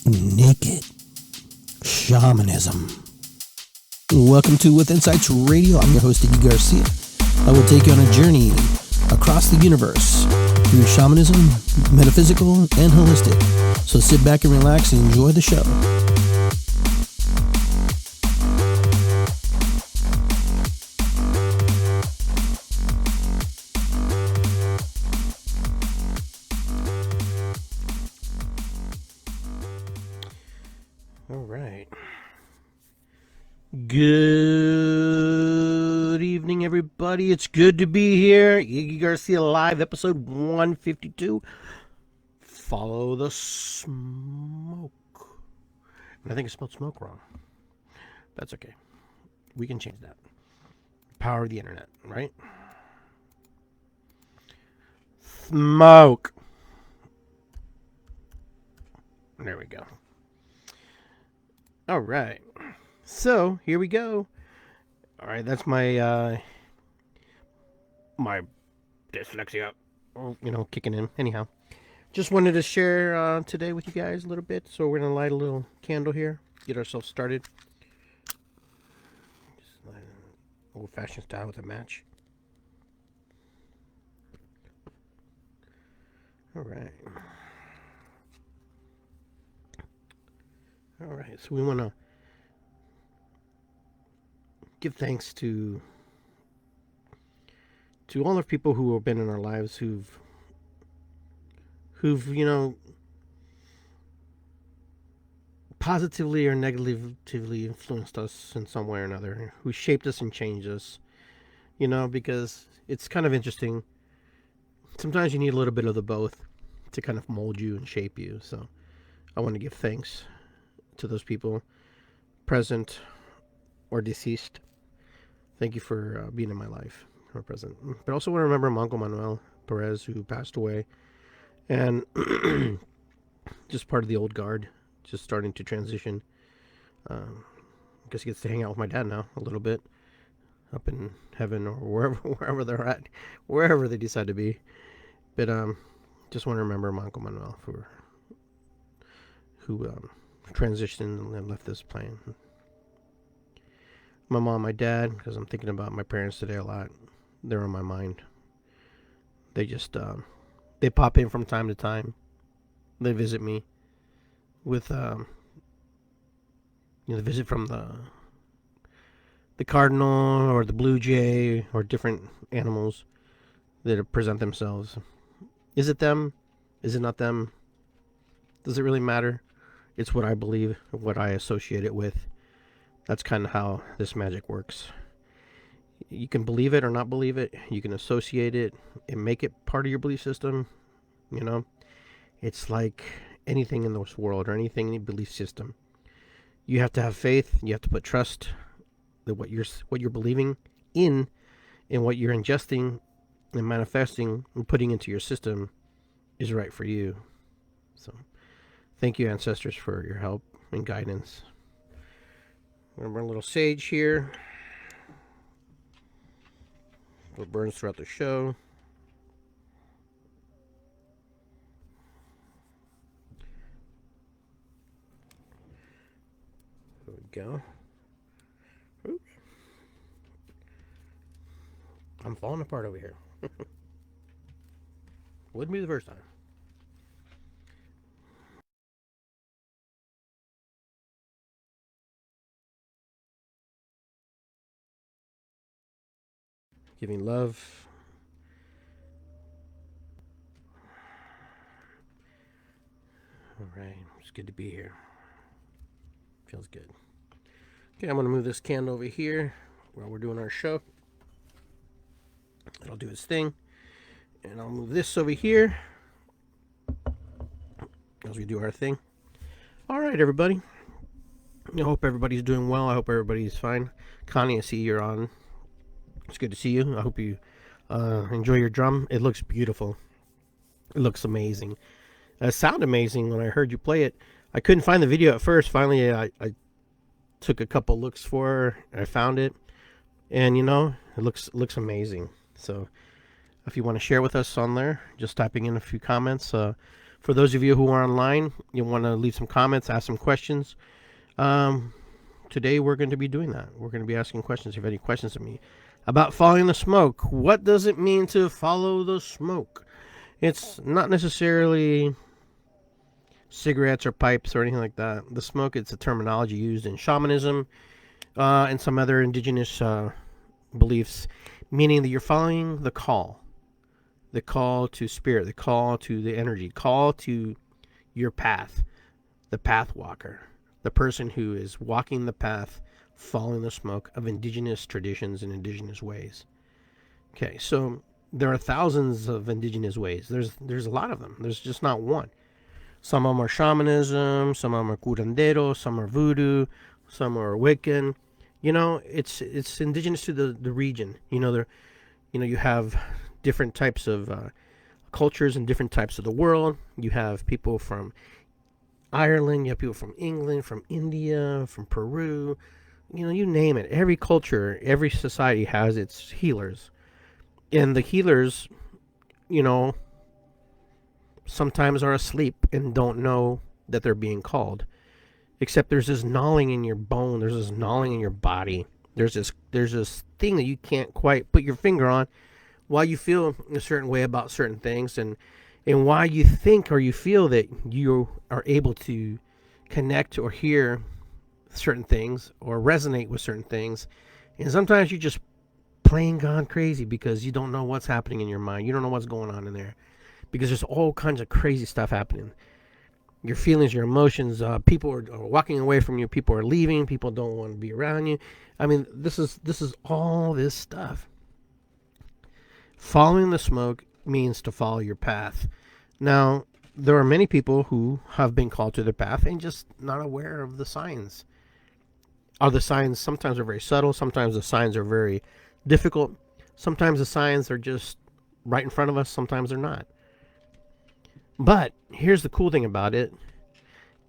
Naked Shamanism. Welcome to With Insights Radio. I'm your host, Iggy Garcia. I will take you on a journey across the universe through shamanism, metaphysical, and holistic. So sit back and relax and enjoy the show. All right. Good evening, everybody. It's good to be here. Iggy Garcia Live, episode 152. Follow the smoke. And I think I spelled smoke wrong. That's okay. We can change that. Power of the internet, right? Smoke. There we go. All right. So, here we go. All right, that's my my dyslexia, kicking in. Anyhow, just wanted to share today with you guys a little bit. So we're going to light a little candle here, get ourselves started. Just light an old-fashioned style with a match. All right. All right, so we want to give thanks to all the people who have been in our lives who've positively or negatively influenced us in some way or another, who shaped us and changed us, because it's kind of interesting. Sometimes you need a little bit of the both to kind of mold you and shape you. So I want to give thanks to those people, present or deceased. Thank you for being in my life, or present. But I also want to remember my Uncle Manuel Perez, who passed away, and just part of the old guard, just starting to transition. I guess he gets to hang out with my dad now a little bit, up in heaven or wherever they're at, wherever they decide to be. But just want to remember my Uncle Manuel who transitioned and left this plane. My mom, my dad, because I'm thinking about my parents today a lot. They're on my mind. They just they pop in from time to time. They visit me with the visit from the cardinal or the blue jay or different animals that present themselves. Is it them? Is it not them? Does it really matter? It's what I believe, what I associate it with. That's kind of how this magic works. You can believe it or not believe it. You can associate it and make it part of your belief system. It's like anything in this world or anything in any belief system. You have to have faith. You have to put trust that what you're believing in and what you're ingesting and manifesting and putting into your system is right for you. So thank you, ancestors, for your help and guidance. I'm going to burn a little sage here. It burns throughout the show. There we go. Oops. I'm falling apart over here. Wouldn't be the first time. Giving love. All right, it's good to be here. Feels good. Okay, I'm going to move this candle over here while we're doing our show. It'll do its thing. And I'll move this over here as we do our thing. All right, everybody. I hope everybody's doing well. I hope everybody's fine. Connie, I see you're on. It's good to see you. I hope you enjoy your drum. It looks beautiful. It looks amazing. It sounded amazing when I heard you play it. I couldn't find the video at first. Finally, I took a couple looks for her. I found it. And, it looks amazing. So if you want to share with us on there, just typing in a few comments. For those of you who are online, you want to leave some comments, ask some questions. Today we're going to be doing that. We're going to be asking questions. If you have any questions of me about following the smoke, what does it mean to follow the smoke? It's not necessarily cigarettes or pipes or anything like that. The smoke, it's a terminology used in shamanism and some other indigenous beliefs, meaning that you're following the call to spirit, the call to the energy, call to your path, the path walker, the person who is walking the path, following the smoke of indigenous traditions and indigenous ways. Okay, so there are thousands of indigenous ways. There's a lot of them. There's just not one. Some of them are shamanism, some of them are curandero, some are voodoo, some are Wiccan. It's indigenous to the region. You have different types of cultures and different types of the world. You have people from Ireland, you have people from England, from India, from Peru. You name it. Every culture, every society has its healers. And the healers, sometimes are asleep and don't know that they're being called. Except there's this gnawing in your bone, there's this gnawing in your body. There's this thing that you can't quite put your finger on, why you feel a certain way about certain things, and why you think or you feel that you are able to connect or hear certain things or resonate with certain things. And sometimes you're just plain gone crazy because you don't know what's happening in your mind. You don't know what's going on in there because there's all kinds of crazy stuff happening. Your feelings, your emotions, people are walking away from you, people are leaving, people don't want to be around you. I mean, this is all this stuff. Following the smoke means to follow your path. Now, there are many people who have been called to their path and just not aware of the signs. The signs sometimes are very subtle, sometimes the signs are very difficult, sometimes the signs are just right in front of us, sometimes they're not. But here's the cool thing about it.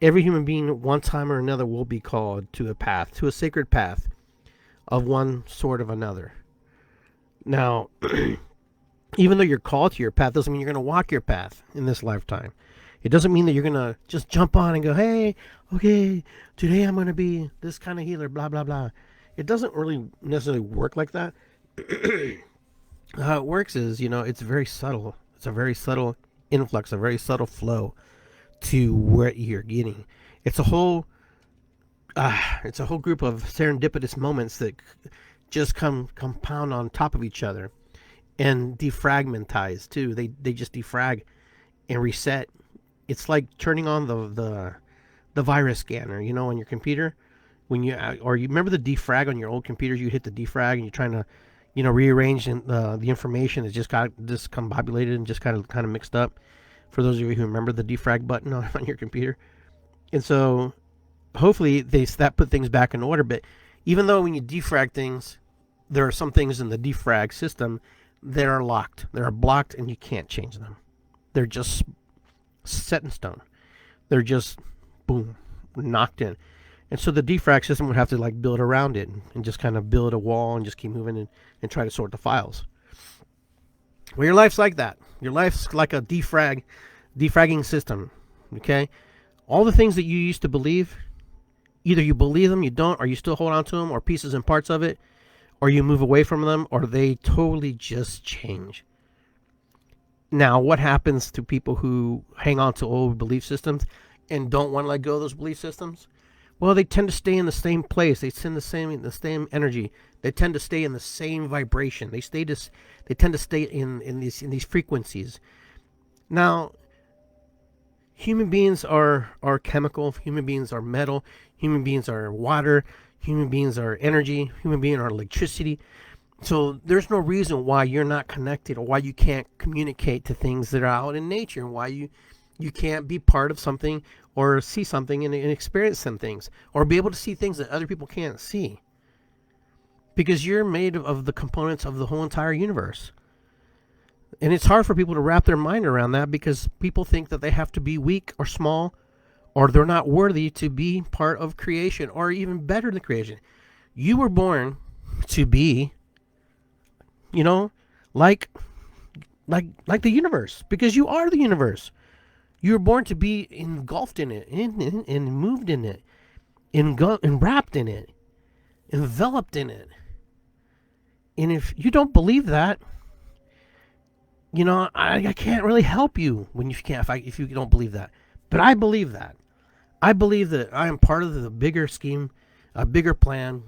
Every human being, one time or another, will be called to a path, to a sacred path of one sort of another. Now, even though you're called to your path, doesn't mean you're going to walk your path in this lifetime. It doesn't mean that you're going to just jump on and go, hey, okay, today I'm going to be this kind of healer, blah, blah, blah. It doesn't really necessarily work like that. How it works is, it's very subtle. It's a very subtle influx, a very subtle flow to what you're getting. It's a whole group of serendipitous moments that just compound on top of each other and defragmentize too. They just defrag and reset. It's like turning on the virus scanner, on your computer. When you remember the defrag on your old computers, you hit the defrag and you're trying to, rearrange the information that's just got discombobulated and just kind of mixed up. For those of you who remember the defrag button on your computer, and so hopefully that put things back in order. But even though when you defrag things, there are some things in the defrag system that are locked, they are blocked, and you can't change them. They're just set in stone. They're just boom, knocked in. And so the defrag system would have to build around it and just kind of build a wall and just keep moving and try to sort the files. Well, your life's like that. Your life's like a defragging system. Okay? All the things that you used to believe, either you believe them, you don't, or you still hold on to them, or pieces and parts of it, or you move away from them, or they totally just change. Now, what happens to people who hang on to old belief systems and don't want to let go of those belief systems? Well, they tend to stay in the same place. They send the same energy. They tend to stay in the same vibration. They tend to stay in these frequencies. Now, human beings are chemical. Human beings are metal. Human beings are water. Human beings are energy. Human beings are electricity. So there's no reason why you're not connected or why you can't communicate to things that are out in nature, and why you can't be part of something or see something and experience some things, or be able to see things that other people can't see. Because you're made of the components of the whole entire universe. And it's hard for people to wrap their mind around that, because people think that they have to be weak or small, or they're not worthy to be part of creation, or even better than creation. You were born to be, like the universe, because you are the universe. You were born to be engulfed in it, and moved in it, wrapped in it, enveloped in it. And if you don't believe that, I can't really help you when you can't if you don't believe that. But I believe that. I believe that I am part of the bigger scheme, a bigger plan,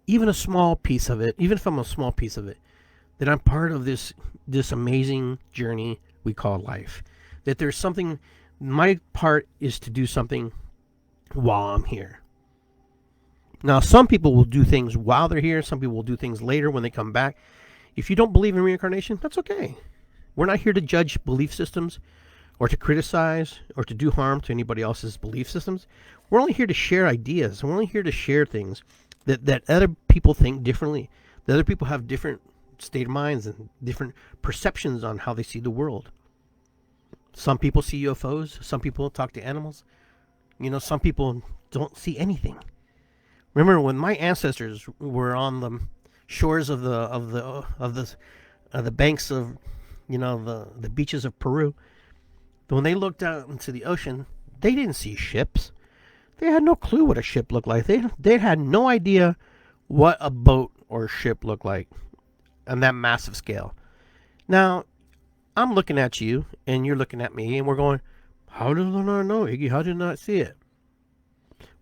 even a small piece of it, even if I'm a small piece of it, that I'm part of this amazing journey we call life. That there's something, my part is to do something while I'm here. Now, some people will do things while they're here. Some people will do things later when they come back. If you don't believe in reincarnation, that's okay. We're not here to judge belief systems or to criticize or to do harm to anybody else's belief systems. We're only here to share ideas. We're only here to share things that other people think differently. That other people have different state of minds and different perceptions on how they see the world. Some people see UFOs. Some people talk to animals. Some people don't see anything. Remember when my ancestors were on the shores of the banks of, the beaches of Peru, when they looked out into the ocean, they didn't see ships. They had no clue what a ship looked like. They had no idea what a boat or a ship looked like on that massive scale. Now, I'm looking at you, and you're looking at me, and we're going, how do I not know, Iggy? How did I not see it?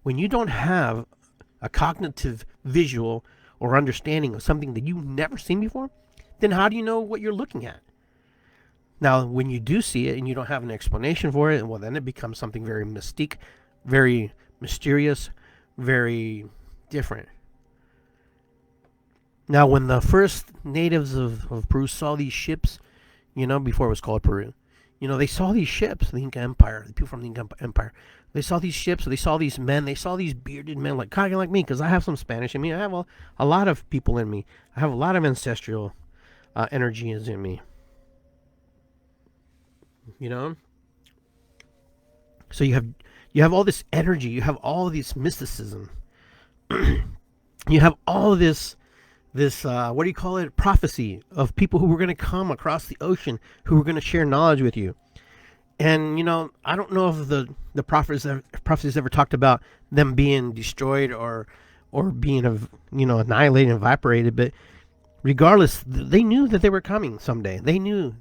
When you don't have a cognitive visual or understanding of something that you've never seen before, then how do you know what you're looking at? Now, when you do see it and you don't have an explanation for it, well, then it becomes something very mystique, very mysterious, very different. Now, when the first natives of Peru saw these ships, before it was called Peru, they saw these ships, the Inca Empire, the people from the Inca Empire. They saw these ships, they saw these men, they saw these bearded men, kind of like me, because I have some Spanish in me. I have a lot of people in me. I have a lot of ancestral energy is in me. So you have all this energy, you have all this mysticism, you have all this what do you call it, prophecy of people who were going to come across the ocean, who were going to share knowledge with you. And I don't know if the prophecies ever talked about them being destroyed or being annihilated and evaporated, but regardless, they knew that they were coming someday. They knew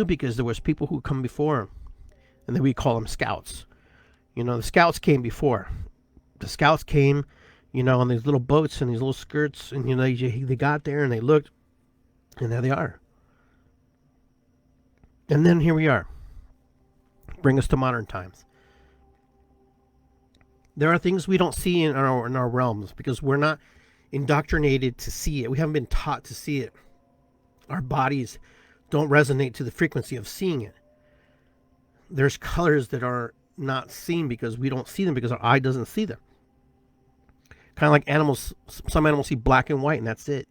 because there was people who come before, and then we call them scouts. The scouts came before. The scouts came, on these little boats and these little skirts, and they got there and they looked, and there they are. And then here we are. Bring us to modern times. There are things we don't see in our realms because we're not indoctrinated to see it. We haven't been taught to see it. Our bodies don't resonate to the frequency of seeing it. There's colors that are not seen because we don't see them because our eye doesn't see them. Kind of like animals. Some animals see black and white, and that's it.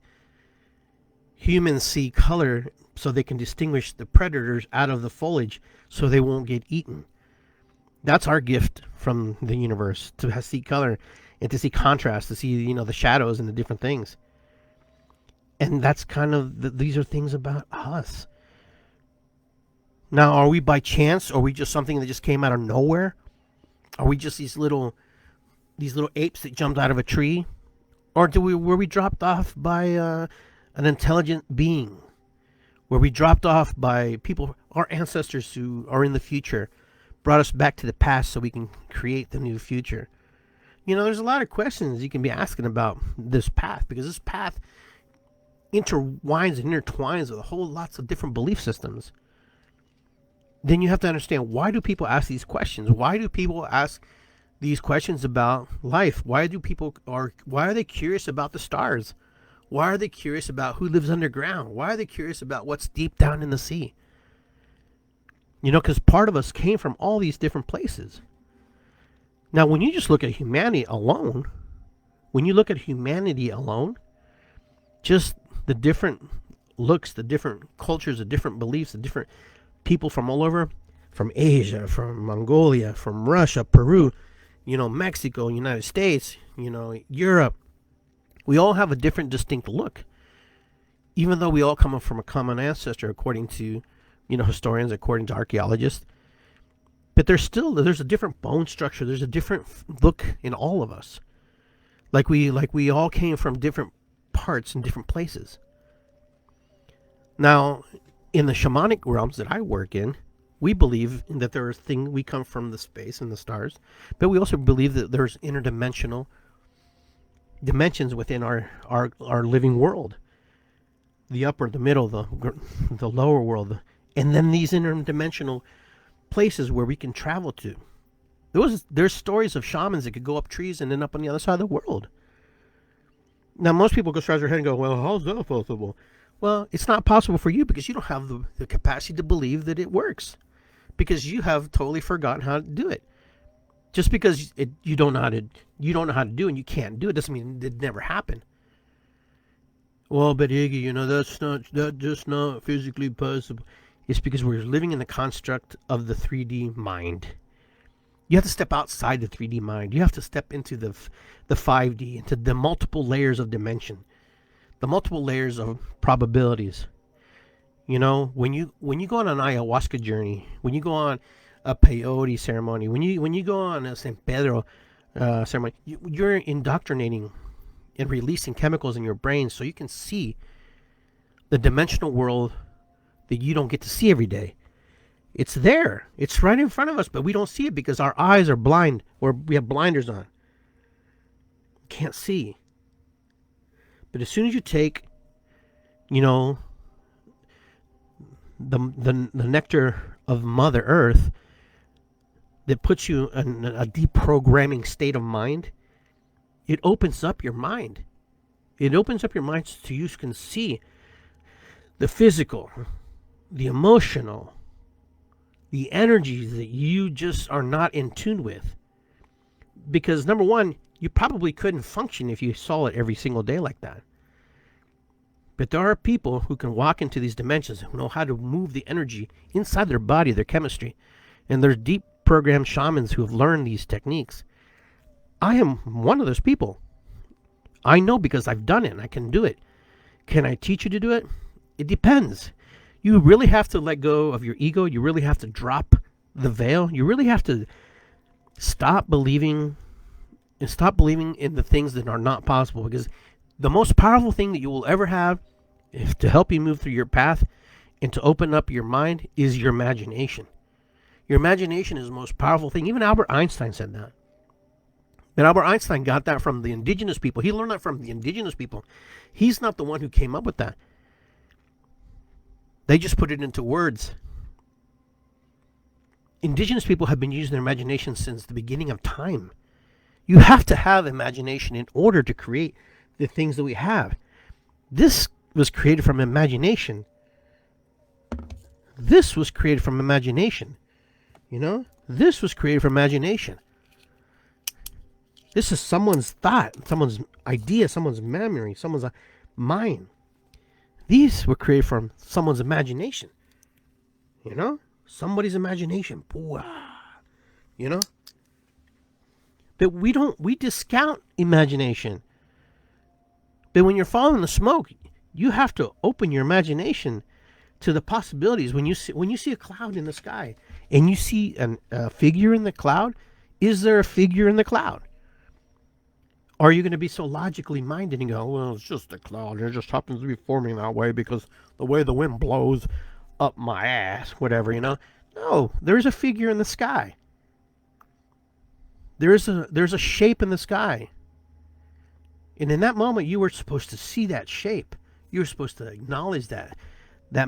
Humans see color so they can distinguish the predators out of the foliage so they won't get eaten. That's our gift from the universe, to see color and to see contrast, to see the shadows and the different things. And that's kind of these are things about us. Now, are we by chance, or are we just something that just came out of nowhere? Are we just these little apes that jumped out of a tree? Or were we dropped off by an intelligent being? Were we dropped off by people, our ancestors who are in the future, brought us back to the past so we can create the new future? There's a lot of questions you can be asking about this path, because this path intertwines and intertwines with a whole lots of different belief systems. Then you have to understand, why do people ask these questions? Why do people ask these questions about life? Why are they curious about the stars? Why are they curious about who lives underground? Why are they curious about what's deep down in the sea? Because part of us came from all these different places. Now, when you just look at humanity alone, just the different looks, the different cultures, the different beliefs, the different people from all over, from Asia, from Mongolia, from Russia, Peru, Mexico, United States, Europe. We all have a different distinct look, even though we all come from a common ancestor according to historians, according to archaeologists. But there's a different bone structure. There's a different look in all of us. Like we all came from different parts and different places. Now, in the shamanic realms that I work in, we believe that we come from the space and the stars, but we also believe that there's interdimensional dimensions within our living world. The upper, the middle, the lower world, and then these interdimensional places where we can travel to. There's stories of shamans that could go up trees and end up on the other side of the world. Now, most people go scratch their head and go, well, how's that possible? Well, it's not possible for you because you don't have the capacity to believe that it works, because you have totally forgotten how to do it. Just because you don't know how to do it and you can't do it doesn't mean it never happened. Well, but Iggy, that's just not physically possible. It's because we're living in the construct of the 3D mind. You have to step outside the 3D mind. You have to step into the 5D, into the multiple layers of dimension, the multiple layers of probabilities. When you go on an ayahuasca journey, when you go on a peyote ceremony, when you go on a San Pedro ceremony, you're indoctrinating and releasing chemicals in your brain so you can see the dimensional world that you don't get to see every day. It's there. It's right in front of us, but we don't see it because our eyes are blind, or we have blinders on. Can't see. But as soon as you take, the nectar of Mother Earth that puts you in a deprogramming state of mind, it opens up your mind. It opens up your mind so you can see the physical, the emotional, the energies that you just are not in tune with. Because number one, you probably couldn't function if you saw it every single day like that. But there are people who can walk into these dimensions, who know how to move the energy inside their body, their chemistry. And there's deep programmed shamans who have learned these techniques. I am one of those people. I know because I've done it and I can do it. Can I teach you to do it? It depends. You really have to let go of your ego. You really have to drop the veil. You really have to stop believing in the things that are not possible, because the most powerful thing that you will ever have to help you move through your path and to open up your mind is your imagination. Your imagination is the most powerful thing. Even Albert Einstein said that. And Albert Einstein got that from the indigenous people. He learned that from the indigenous people. He's not the one who came up with that. They just put it into words. Indigenous people have been using their imagination since the beginning of time. You have to have imagination in order to create the things that we have. This was created from imagination. This was created from imagination. This was created from imagination. This is someone's thought, someone's idea, someone's memory, someone's mind. These were created from someone's imagination. Somebody's imagination. But we discount imagination. But when you're following the smoke, you have to open your imagination to the possibilities. When you see a cloud in the sky and you see a figure in the cloud, is there a figure in the cloud? Are you going to be so logically minded and go, well, it's just a cloud. It just happens to be forming that way because the way the wind blows up my ass, whatever, No, there's a figure in the sky. There's a shape in the sky. And in that moment, you were supposed to see that shape. You were supposed to acknowledge that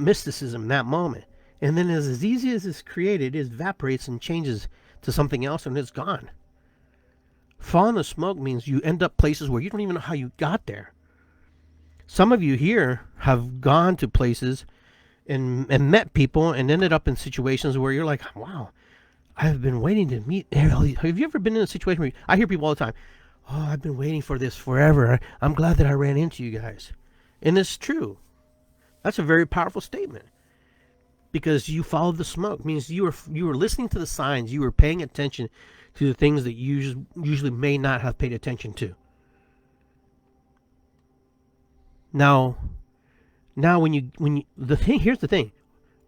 mysticism in that moment. And then as easy as it's created, it evaporates and changes to something else and it's gone. Following the smoke means you end up places where you don't even know how you got there. Some of you here have gone to places and met people and ended up in situations where you're like, wow, I've been waiting to meet. Have you ever been in a situation where I hear people all the time, oh, I've been waiting for this forever. I'm glad that I ran into you guys. And it's true. That's a very powerful statement. Because you followed the smoke. It means you were listening to the signs. You were paying attention to the things that you usually may not have paid attention to. Now here's the thing.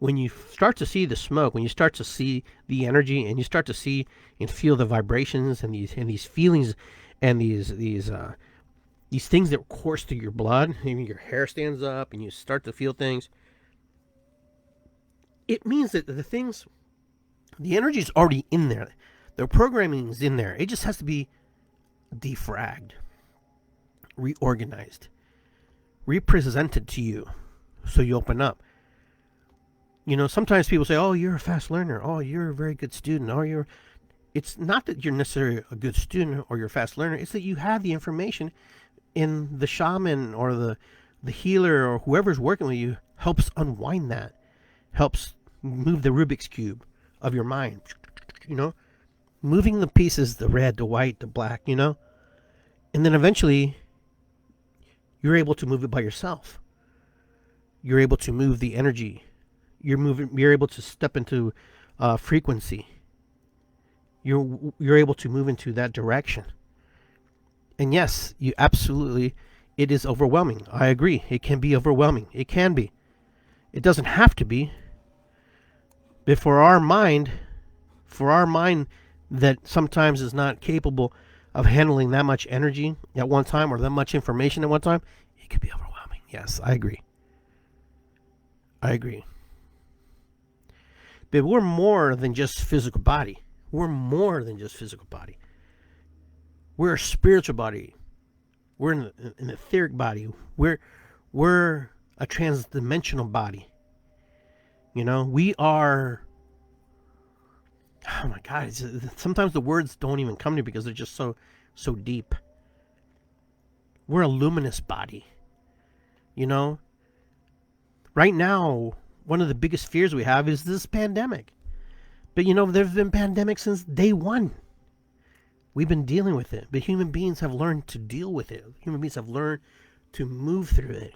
when you start to see the smoke, when you start to see the energy, and you start to see and feel the vibrations and these feelings and these things that course through your blood, even your hair stands up, and you start to feel things. It means that the energy is already in there. The programming is in there. It just has to be defragged, reorganized, represented to you, so you open up. Sometimes people say, "Oh, you're a fast learner. Oh, you're a very good student. Oh, It's not that you're necessarily a good student or you're a fast learner. It's that you have the information, in the shaman or the healer or whoever's working with you helps unwind that, helps move the Rubik's Cube of your mind. Moving the pieces, the red, the white, the black. And then eventually, you're able to move it by yourself. You're able to move the energy. You're able to step into frequency. You're able to move into that direction. And yes, it is overwhelming. I agree. It can be overwhelming. It can be. It doesn't have to be. But for our mind that sometimes is not capable of handling that much energy at one time, or that much information at one time, it could be overwhelming. Yes, I agree. But we're more than just physical body. We're a spiritual body. We're an etheric body. We're a transdimensional body. We are. Oh my God! Sometimes the words don't even come to me because they're just so deep. We're a luminous body. Right now, one of the biggest fears we have is this pandemic. But there's been pandemics since day one. We've been dealing with it, but human beings have learned to deal with it. Human beings have learned to move through it.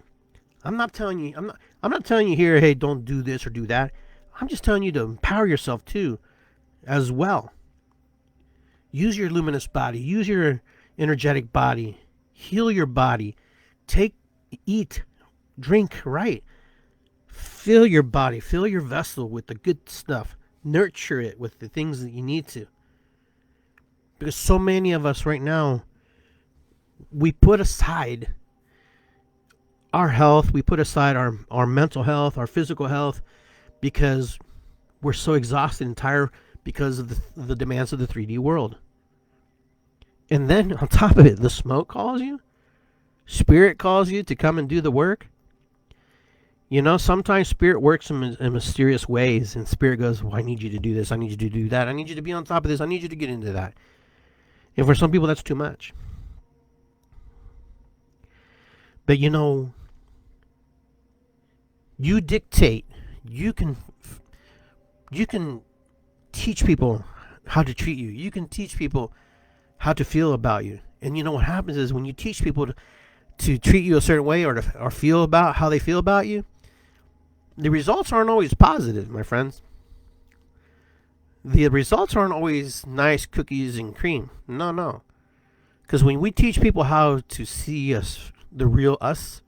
I'm not telling you here, hey, don't do this or do that. I'm just telling you to empower yourself too, as well. Use your luminous body. Use your energetic body. Heal your body. Eat, drink right. Fill your body. Fill your vessel with the good stuff. Nurture it with the things that you need to. Because so many of us right now, we put aside our health, we put aside our mental health, our physical health, because we're so exhausted and tired because of the demands of the 3D world. And then on top of it, the smoke calls you, spirit calls you to come and do the work. Sometimes spirit works in mysterious ways, and spirit goes, well, I need you to do this, I need you to do that, I need you to be on top of this, I need you to get into that. And for some people, that's too much. But you dictate. You can teach people how to treat you. You can teach people how to feel about you. And what happens is when you teach people to treat you a certain way, or feel about how they feel about you, the results aren't always positive, my friends. The results aren't always nice cookies and cream. No. Because when we teach people how to see us, the real us,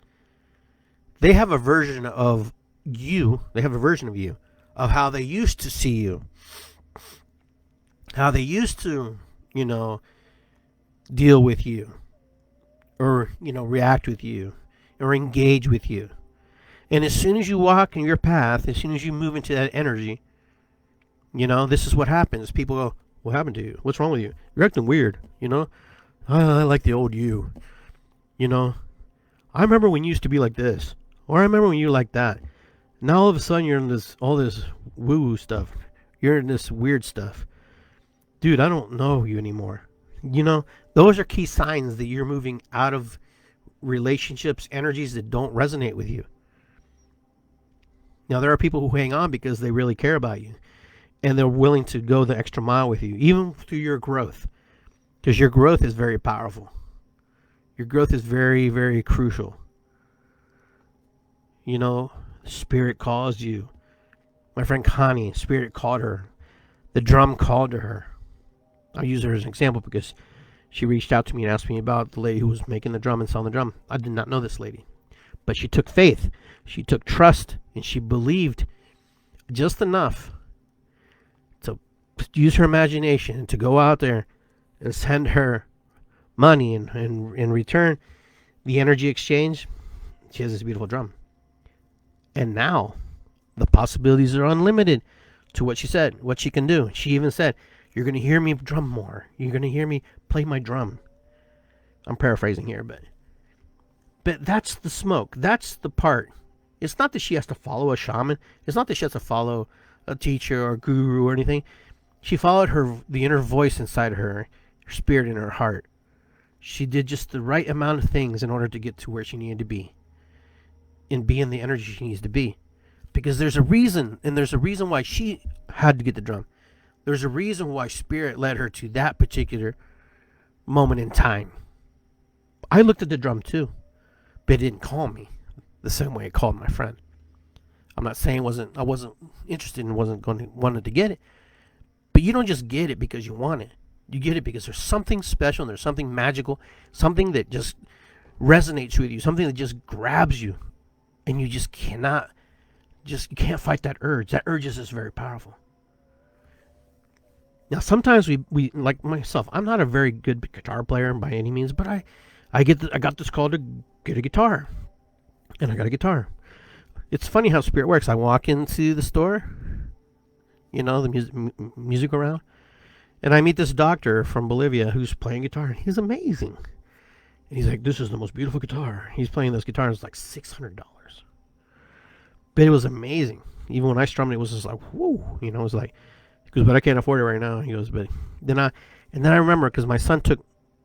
they have a version of you. They have a version of you, of how they used to see you. How they used to, deal with you. Or, react with you. Or engage with you. And as soon as you walk in your path, as soon as you move into that energy, this is what happens. People go, what happened to you? What's wrong with you? You're acting weird, I like the old you. I remember when you used to be like this. Or I remember when you were like that. Now all of a sudden you're in all this woo-woo stuff. You're in this weird stuff. Dude, I don't know you anymore. Those are key signs that you're moving out of relationships, energies that don't resonate with you. Now, there are people who hang on because they really care about you. And they're willing to go the extra mile with you, even through your growth. Because your growth is very powerful. Your growth is very, very crucial. Spirit calls you. My friend Connie, Spirit called her. The drum called to her. I'll use her as an example because she reached out to me and asked me about the lady who was making the drum and selling the drum. I did not know this lady. But she took faith. She took trust. And she believed just enough to use her imagination to go out there and send her money, and in return, the energy exchange, she has this beautiful drum. And now the possibilities are unlimited to what she said, what she can do. She even said, "You're going to hear me drum more. You're going to hear me play my drum." I'm paraphrasing here, but that's the smoke. That's the part. It's not that she has to follow a shaman. It's not that she has to follow a teacher or guru or anything. She followed the inner voice inside her spirit, in her heart. She did just the right amount of things in order to get to where she needed to be, and be in the energy she needs to be. Because there's a reason, and there's a reason why she had to get the drum. There's a reason why spirit led her to that particular moment in time. I looked at the drum too, but it didn't call me the same way it called my friend. I'm not saying I wasn't interested and wanted to get it, but you don't just get it because you want it. You get it because there's something special and there's something magical, something that just resonates with you, something that just grabs you, and you just can't fight that urge. That urge is just very powerful. Now, sometimes we like myself, I'm not a very good guitar player by any means, but I got this call to get a guitar, and I got a guitar. It's funny how spirit works. I walk into the store, the music around, and I meet this doctor from Bolivia who's playing guitar, and he's amazing. And he's like, "This is the most beautiful guitar." He's playing this guitar, and it's like $600. But it was amazing. Even when I strummed it, was just like, whoa, it was like, he goes, "But I can't afford it right now." He goes, "But then I remember, because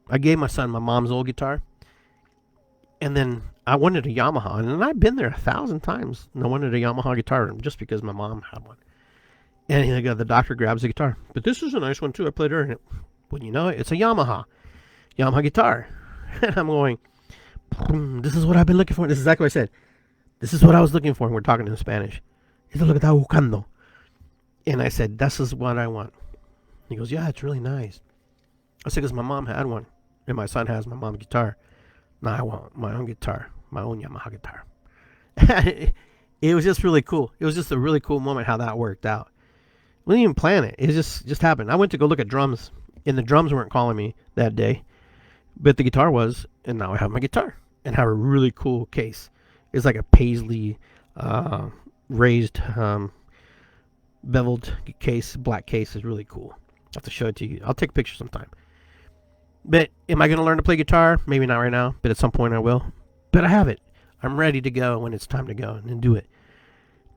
I gave my son my mom's old guitar, and then I wanted a Yamaha, and I've been there 1,000 times, and I wanted a Yamaha guitar just because my mom had one." And the doctor grabs the guitar. "But this is a nice one too. I played her in it." Well, it's a Yamaha guitar. And I'm going, "This is what I've been looking for." This is exactly what I said. "This is what I was looking for." And we're talking in Spanish. He said, "Lo que estaba buscando." And I said, "This is what I want." He goes, "Yeah, it's really nice." I said, "Because my mom had one, and my son has my mom's guitar. Now I want my own guitar, my own Yamaha guitar." It was just really cool. It was just a really cool moment how that worked out. We didn't even plan it. It just happened. I went to go look at drums, and the drums weren't calling me that day, but the guitar was, and now I have my guitar, and have a really cool case. It's like a paisley raised beveled case. Black case is really cool. I'll have to show it to you. I'll take pictures sometime. But am I going to learn to play guitar? Maybe not right now, but at some point I will. But I have it. I'm ready to go when it's time to go and do it.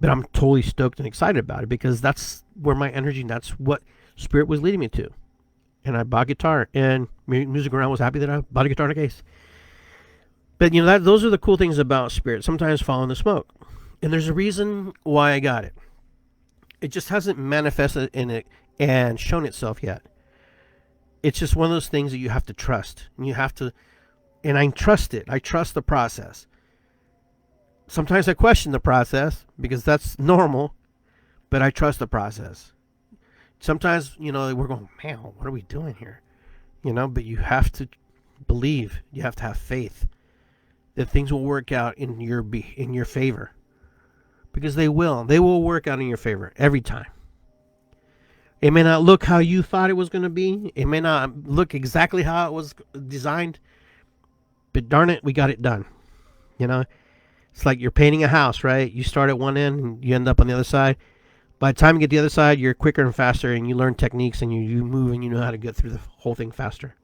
But I'm totally stoked and excited about it, because that's where my energy, and that's what spirit was leading me to. And I bought a guitar, and Music Around was happy that I bought a guitar in a case. But those are the cool things about spirit. Sometimes following the smoke. And there's a reason why I got it. It just hasn't manifested in it and shown itself yet. It's just one of those things that you have to trust. And I trust it. I trust the process. Sometimes I question the process, because that's normal, but I trust the process. Sometimes, we're going, "Man, what are we doing here?" But you have to believe. You have to have faith that things will work out in your favor, because they will. They will work out in your favor every time. It may not look how you thought it was going to be. It may not look exactly how it was designed, but darn it, we got it done. It's like you're painting a house, right? You start at one end and you end up on the other side. By the time you get to the other side, you're quicker and faster, and you learn techniques, and you move, and you know how to get through the whole thing faster.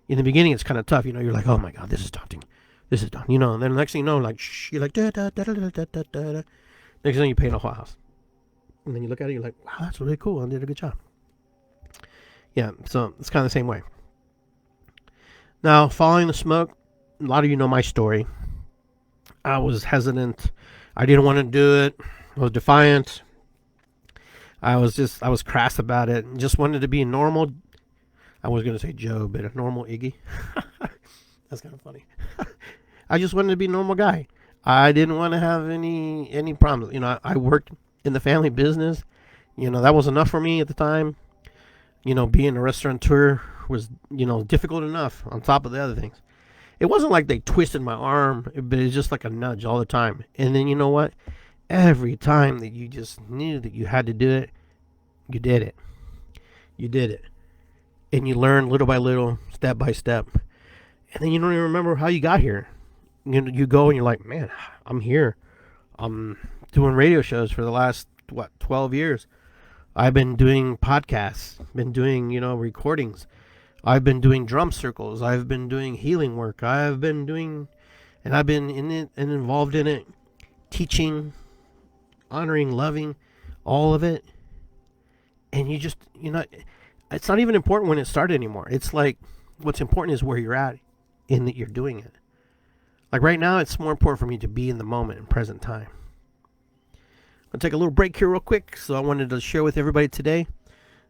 In the beginning, it's kind of tough. You're like, "Oh my God, this is daunting. This is done." And then the next thing you know, you're like, da, da, da, da, da, da, da. Next thing you paint a whole house. And then you look at it, you're like, "Wow, that's really cool. I did a good job." Yeah, so it's kind of the same way. Now, following the smoke, a lot of you know my story. I was hesitant. I didn't want to do it. I was defiant. I was crass about it, and just wanted to be a normal, I was going to say Joe, but a normal Iggy. That's kind of funny. I just wanted to be a normal guy. I didn't want to have any problems. I worked in the family business. That was enough for me at the time. Being a restaurateur was, difficult enough on top of the other things. It wasn't like they twisted my arm, but it's just like a nudge all the time. And then you know what? every time that you just knew that you had to do it, you did it. You did it. And you learn little by little, step by step. And then you don't even remember how you got here. You go and you're like, man, I'm here. I'm doing radio shows for the last, 12 years. I've been doing podcasts, been doing, recordings. I've been doing drum circles. I've been doing healing work. I've been in it and involved in it, teaching, honoring, loving, all of it. And you just, it's not even important when it started anymore. It's like, what's important is where you're at in that you're doing it. Like right now, it's more important for me to be in the moment and present time. I'll take a little break here real quick. So I wanted to share with everybody today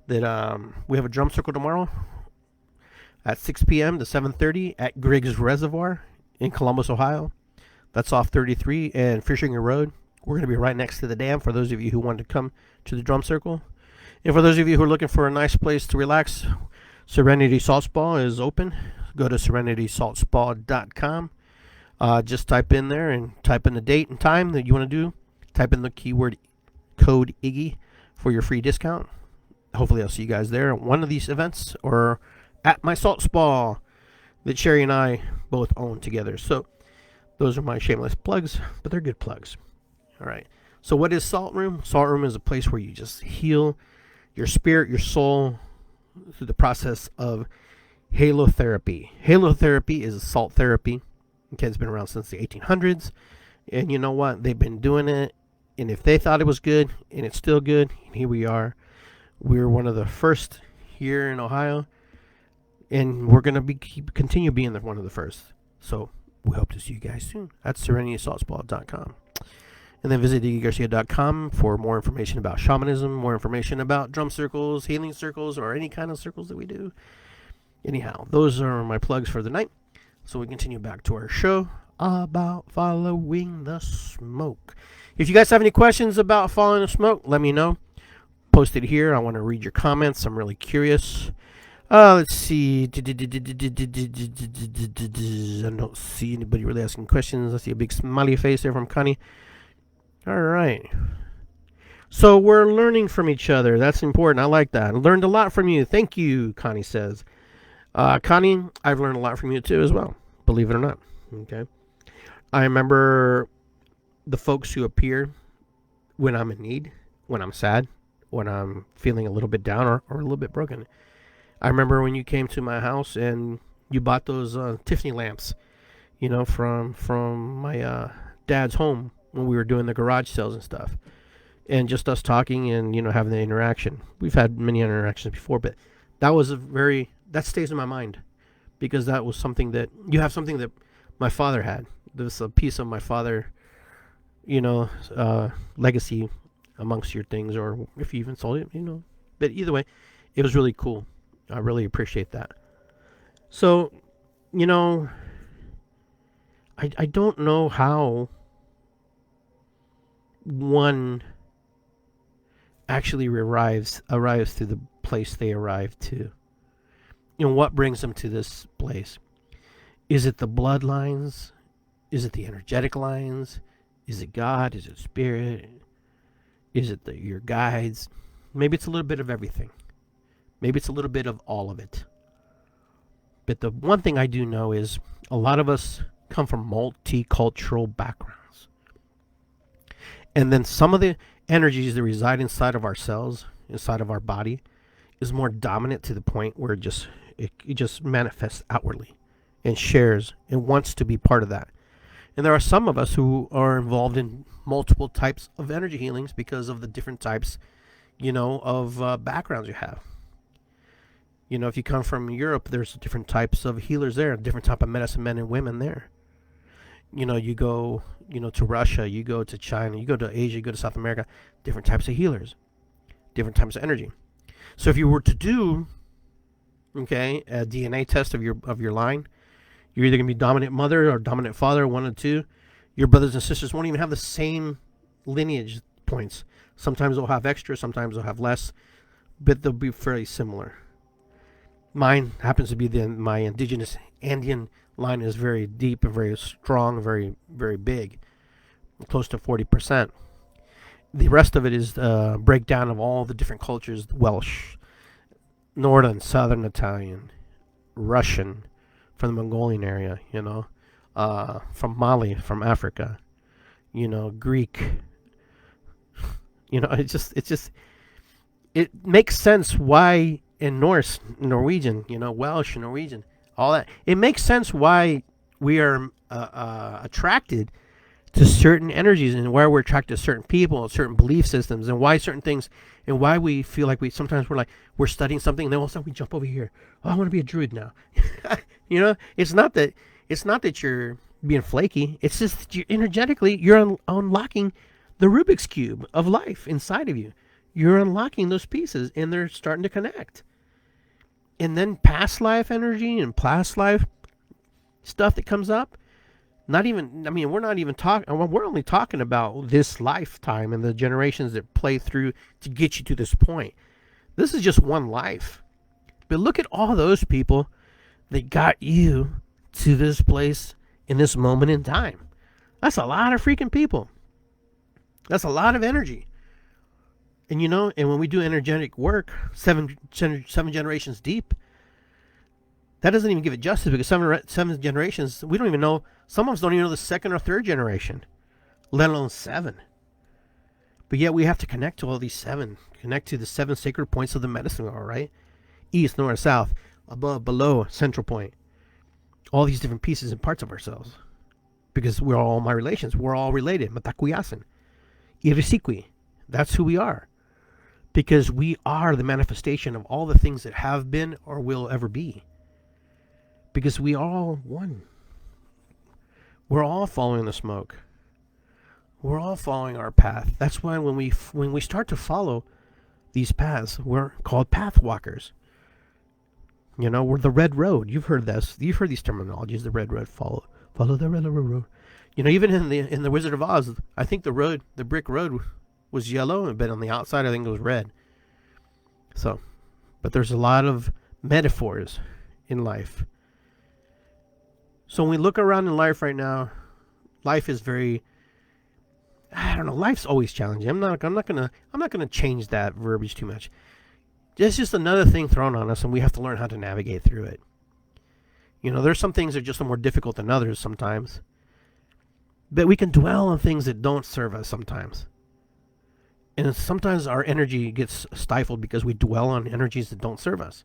that we have a drum circle tomorrow at 6 p.m. to 7:30 at Griggs Reservoir in Columbus, Ohio. That's off 33 and Fishinger Road. We're going to be right next to the dam for those of you who want to come to the drum circle. And for those of you who are looking for a nice place to relax, Serenity Salt Spa is open. Go to serenitysaltspa.com. Just type in there and type in the date and time that you want to do. Type in the keyword code Iggy for your free discount. Hopefully I'll see you guys there at one of these events or at my salt spa that Sherry and I both own together. So those are my shameless plugs, but they're good plugs. All right. So what is Salt Room? Salt Room is a place where you just heal your spirit, your soul through the process of halotherapy. Halotherapy is a salt therapy. Okay, it's been around since the 1800s. And you know what? They've been doing it. And if they thought it was good, and it's still good, and here we are. We're one of the first here in Ohio. And we're going to continue being one of the first. So we hope to see you guys soon at serenitysaltspa.com. And then visit iggygarcia.com for more information about shamanism, more information about drum circles, healing circles, or any kind of circles that we do. Anyhow, those are my plugs for the night. So we continue back to our show about following the smoke. If you guys have any questions about following the smoke, let me know. Post it here. I want to read your comments. I'm really curious. Let's see. I don't see anybody really asking questions. I see a big smiley face there from Connie. All right. So we're learning from each other. That's important. I like that. I learned a lot from you. Thank you, Connie says. Connie, I've learned a lot from you too as well. Believe it or not. Okay. I remember the folks who appear when I'm in need, when I'm sad, when I'm feeling a little bit down or a little bit broken. I remember when you came to my house and you bought those Tiffany lamps, from my dad's home when we were doing the garage sales and stuff. And just us talking and, having the interaction. We've had many interactions before, but that stays in my mind because that was something that my father had. There's a piece of my father, legacy amongst your things, or if you even sold it, But either way, it was really cool. I really appreciate that. So, I don't know how one actually arrives to the place they arrive to. What brings them to this place? Is it the bloodlines? Is it the energetic lines? Is it God? Is it spirit? Is it your guides? Maybe it's a little bit of everything. Maybe it's a little bit of all of it. But the one thing I do know is a lot of us come from multicultural backgrounds. And then some of the energies that reside inside of ourselves, inside of our body, is more dominant to the point where it just manifests outwardly and shares and wants to be part of that. And there are some of us who are involved in multiple types of energy healings because of the different types, of backgrounds you have. If you come from Europe, there's different types of healers there, different type of medicine men and women there. You go, to Russia, you go to China, you go to Asia, you go to South America, different types of healers, different types of energy. So if you were to do, a DNA test of your line, you're either going to be dominant mother or dominant father, one of the two. Your brothers and sisters won't even have the same lineage points. Sometimes they'll have extra, sometimes they'll have less, but they'll be fairly similar. Mine happens to be my indigenous Andean line is very deep and very strong, very, very big, close to 40%. The rest of it is breakdown of all the different cultures: Welsh, Northern, Southern Italian, Russian, from the Mongolian area, from Mali, from Africa, Greek. It makes sense why in Norse, Norwegian, Welsh, Norwegian, all that. It makes sense why we are attracted to certain energies and why we're attracted to certain people and certain belief systems and why certain things and why we feel like sometimes we're studying something and then all of a sudden we jump over here. Oh, I want to be a druid now. It's not that you're being flaky. It's just that you're unlocking the Rubik's Cube of life inside of you. You're unlocking those pieces and they're starting to connect. And then past life energy and past life stuff that comes up, we're not even talking, we're only talking about this lifetime and the generations that play through to get you to this point. This is just one life. But look at all those people that got you to this place in this moment in time. That's a lot of freaking people. That's a lot of energy. And and when we do energetic work, seven generations deep, that doesn't even give it justice because seven generations, we don't even know, some of us don't even know the second or third generation, let alone 7. But yet we have to connect to all these 7, connect to the 7 sacred points of the medicine wheel, right? East, north, south, above, below, central point. All these different pieces and parts of ourselves. Because we're all my relations. We're all related. Matakuyasan. Irisikwi. That's who we are. Because we are the manifestation of all the things that have been or will ever be. Because we are all one. We're all following the smoke. We're all following our path. That's why when we start to follow these paths, we're called path walkers. We're the red road. You've heard this. You've heard these terminologies. The red road. Follow the red road. Even in the Wizard of Oz, I think the brick road was yellow, but on the outside I think it was red. So, but there's a lot of metaphors in life. So when we look around in life right now, life is very, I don't know, life's always challenging. I'm not gonna change that verbiage too much. It's just another thing thrown on us and we have to learn how to navigate through it. There's some things that are just more difficult than others sometimes. But we can dwell on things that don't serve us sometimes. And sometimes our energy gets stifled because we dwell on energies that don't serve us.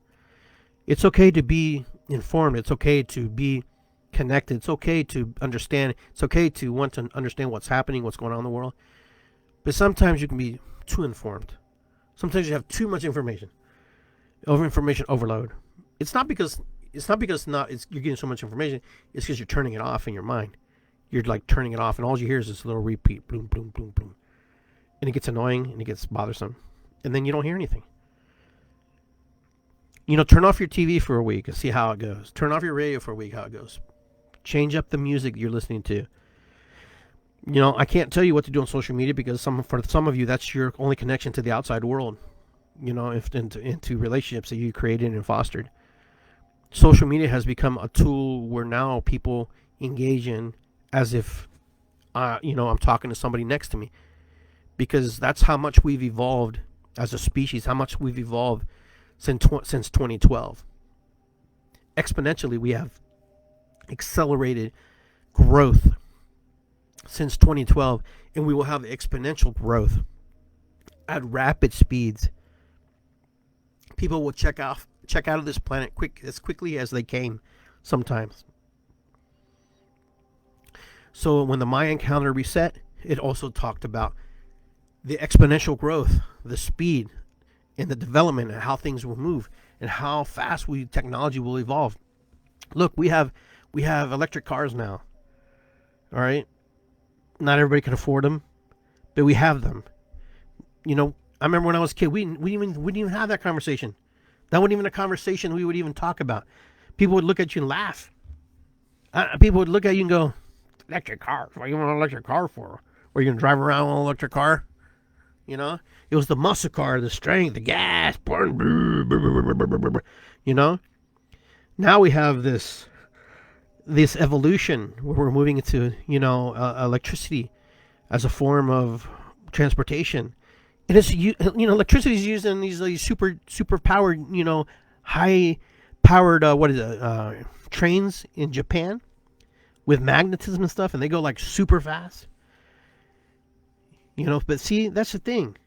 It's okay to be informed. It's okay to be connected. It's okay to understand. It's okay to want to understand what's happening, what's going on in the world. But sometimes you can be too informed. Sometimes you have too much information. Information overload. It's not because you're getting so much information. It's because you're turning it off in your mind. You're like turning it off, and all you hear is this little repeat, boom, boom, boom, boom, and it gets annoying and it gets bothersome, and then you don't hear anything. Turn off your TV for a week and see how it goes. Turn off your radio for a week, how it goes. Change up the music you're listening to. I can't tell you what to do on social media because for some of you, that's your only connection to the outside world. Into relationships that you created and fostered. Social media has become a tool where now people engage in as if, I'm talking to somebody next to me. Because that's how much we've evolved as a species, how much we've evolved since 2012. Exponentially, we have accelerated growth since 2012, and we will have exponential growth at rapid speeds. People will check out of this planet as quickly as they came sometimes. So when the Mayan calendar reset, it also talked about the exponential growth, the speed, and the development, and how things will move, and how fast technology will evolve. Look, we have electric cars now. All right, not everybody can afford them, but we have them. I remember when I was a kid, we wouldn't even have that conversation. That wasn't even a conversation we would even talk about. People would look at you and laugh. People would look at you and go, "Electric car? What do you want an electric car for? Are you gonna drive around with an electric car?" It was the muscle car, the strength, the gas. Now we have this evolution where we're moving into electricity as a form of transportation. And it's electricity is used in these super powered, high powered trains in Japan with magnetism and stuff, and they go like super fast. But see, that's the thing.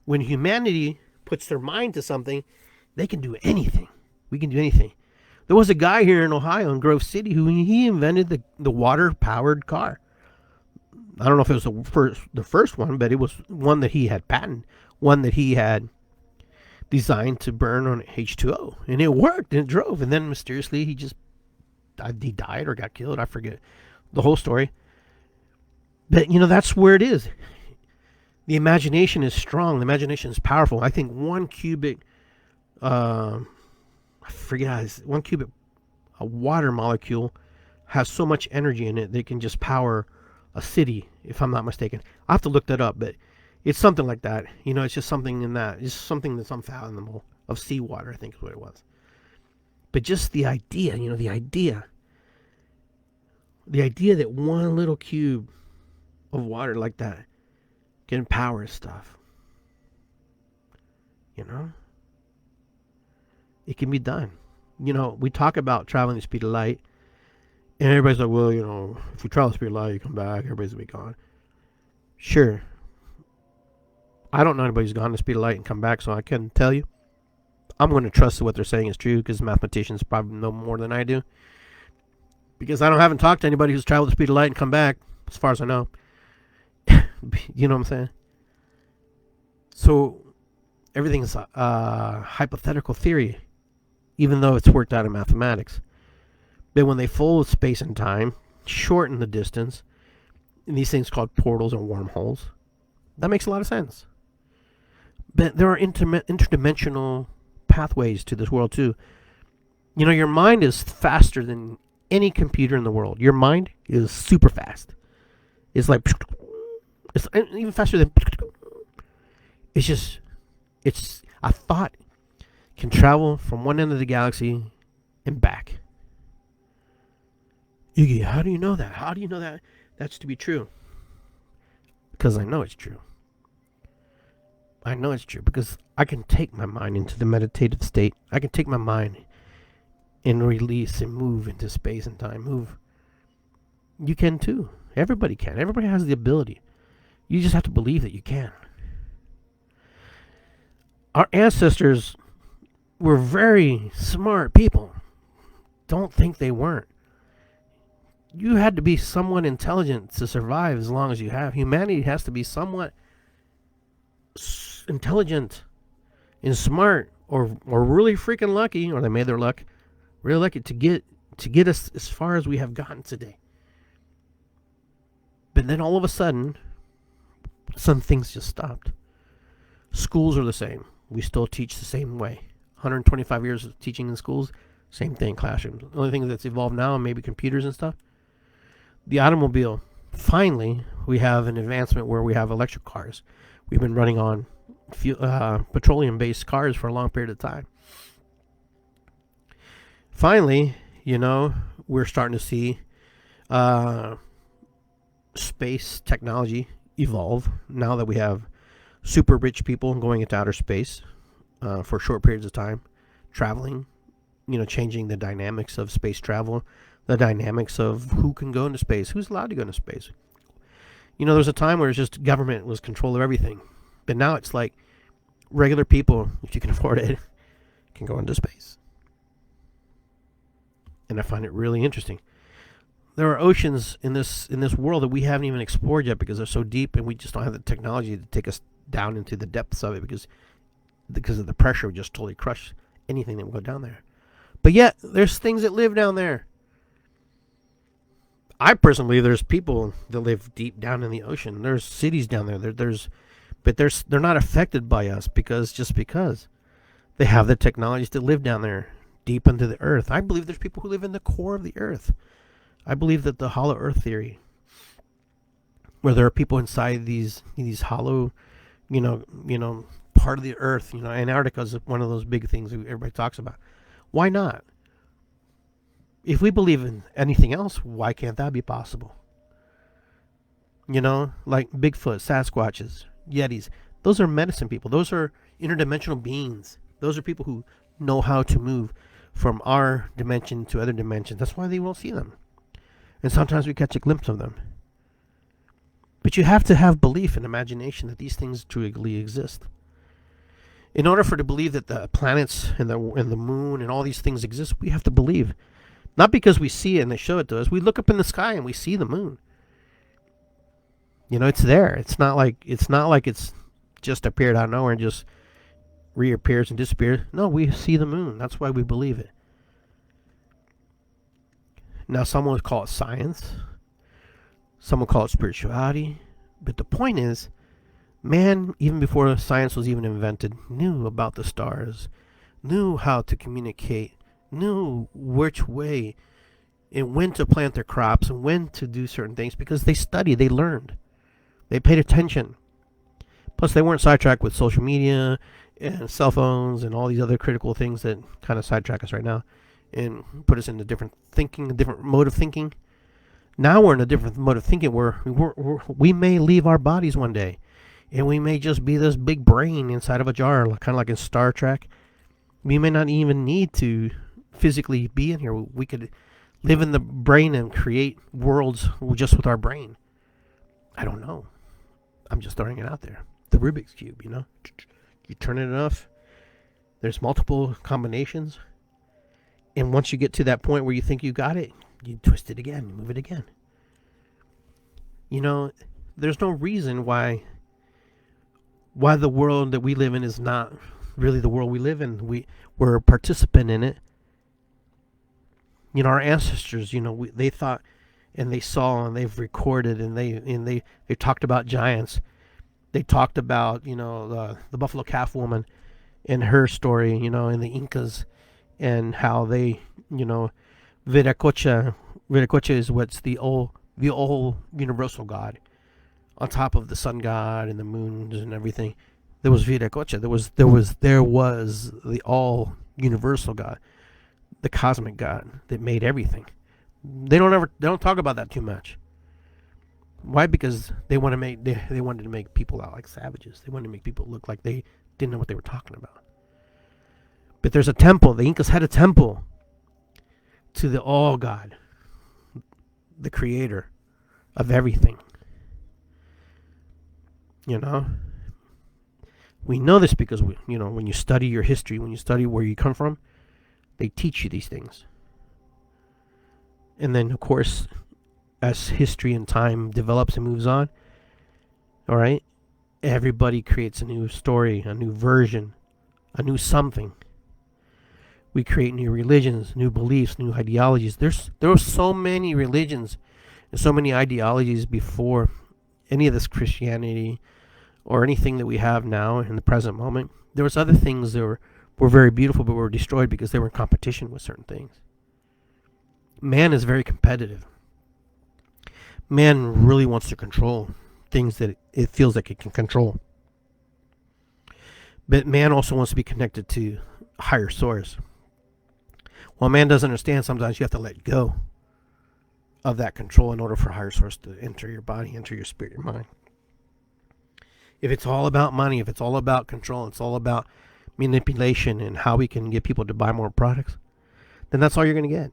When humanity puts their mind to something, they can do anything. We can do anything. There was a guy here in Ohio, in Grove City, who he invented the water-powered car. I don't know if it was the first one, but it was one that he had patented, one that he had designed to burn on H2O, and it worked, and it drove. And then mysteriously, he died or got killed. I forget the whole story. But that's where it is. The imagination is strong. The imagination is powerful. I think 1 cubic, I forget how it's, 1 cubic, a water molecule has so much energy in it that it can just power a city, if I'm not mistaken. I'll have to look that up, but it's something like that. It's just something in that. It's something that's unfathomable of seawater, I think is what it was. But just the idea, the idea that one little cube of water like that can power stuff. It can be done. We talk about traveling the speed of light, and everybody's like, well, if you travel the speed of light, you come back, everybody's going to be gone. Sure. I don't know anybody who's gone the speed of light and come back, so I can't tell you. I'm going to trust that what they're saying is true, because mathematicians probably know more than I do. Because I haven't talked to anybody who's traveled the speed of light and come back, as far as I know. You know what I'm saying? So everything's hypothetical theory, even though it's worked out in mathematics. But when they fold space and time, shorten the distance, in these things called portals and wormholes, that makes a lot of sense. But there are interdimensional pathways to this world too. Your mind is faster than any computer in the world. Your mind is super fast. It's like, it's even faster than, it's a thought can travel from one end of the galaxy and back. Iggy, how do you know that? How do you know that that's to be true? Because I know it's true. I know it's true because I can take my mind into the meditative state. I can take my mind and release and move into space and time. Move. You can too. Everybody can. Everybody has the ability. You just have to believe that you can. Our ancestors were very smart people. Don't think they weren't. You had to be somewhat intelligent to survive as long as you have. Humanity has to be somewhat intelligent and smart, or really freaking lucky, or they made their luck really lucky to get us as far as we have gotten today. But then all of a sudden, some things just stopped. Schools are the same. We still teach the same way. 125 years of teaching in schools, same thing, classrooms. The only thing that's evolved now, maybe computers and stuff. The automobile. Finally, we have an advancement where we have electric cars. We've been running on petroleum-based cars for a long period of time. Finally, we're starting to see space technology evolve now that we have super rich people going into outer space for short periods of time, traveling, changing the dynamics of space travel, the dynamics of who can go into space, who's allowed to go into space. There was a time where it's just government was control of everything. But now it's like regular people, if you can afford it, can go into space. And I find it really interesting. There are oceans in this world that we haven't even explored yet because they're so deep, and we just don't have the technology to take us down into the depths of it because of the pressure would just totally crush anything that would go down there. But yet, there's things that live down there. I personally believe there's people that live deep down in the ocean. There's cities down there. But they're not affected by us because they have the technologies to live down there deep into the earth. I believe there's people who live in the core of the earth. I believe that the hollow earth theory, where there are people inside these hollow, part of the earth. Antarctica is one of those big things everybody talks about. Why not? If we believe in anything else, why can't that be possible? like Bigfoot, Sasquatches, Yetis. Those are medicine people. Those are interdimensional beings. Those are people who know how to move from our dimension to other dimensions. That's why they won't see them. And sometimes we catch a glimpse of them. But you have to have belief and imagination that these things truly exist. In order for to believe that the planets and the moon and all these things exist, we have to believe. Not because we see it and they show it to us. We look up in the sky and we see the moon. It's there. It's not like it's just appeared out of nowhere and just reappears and disappears. No, we see the moon. That's why we believe it. Now, someone would call it science. Some would call it spirituality. But the point is, man, even before science was even invented, knew about the stars, knew how to communicate, knew which way and when to plant their crops and when to do certain things because they studied, they learned, they paid attention. Plus, they weren't sidetracked with social media and cell phones and all these other critical things that kind of sidetrack us right now and put us into different thinking, a different mode of thinking. Now we're in a different mode of thinking where we may leave our bodies one day. And we may just be this big brain inside of a jar, kind of like in Star Trek. We may not even need to physically be in here. We could live in the brain and create worlds just with our brain. I don't know. I'm just throwing it out there. The Rubik's Cube, You turn it enough, there's multiple combinations. And once you get to that point where you think you got it, you twist it again, you move it again. There's no reason why the world that we live in is not really the world we live in. We're a participant in it. Our ancestors, they thought and they saw and they've recorded and they talked about giants. They talked about, the Buffalo Calf woman and her story, and the Incas and how they, Viracocha is what's the old universal God. On top of the sun god and the moons and everything, there was Viracocha. There was the all universal God, the cosmic God that made everything. They don't talk about that too much. Why? Because they wanted to make people out like savages. They wanted to make people look like they didn't know what they were talking about. But there's a temple. The Incas had a temple to the all God, the creator of everything. We know this because when you study your history, when you study where you come from, they teach you these things. And then, of course, as history and time develops and moves on, all right, everybody creates a new story, a new version, a new something. We create new religions, new beliefs, new ideologies. There were so many religions and so many ideologies before any of this Christianity or anything that we have now in the present moment. There was other things that were very beautiful but were destroyed because they were in competition with certain things. Man is very competitive. Man really wants to control things that it feels like it can control. But man also wants to be connected to a higher source. While man doesn't understand, sometimes you have to let go of that control in order for a higher source to enter your body, enter your spirit, your mind. If it's all about money, if it's all about control, it's all about manipulation and how we can get people to buy more products, then that's all you're going to get.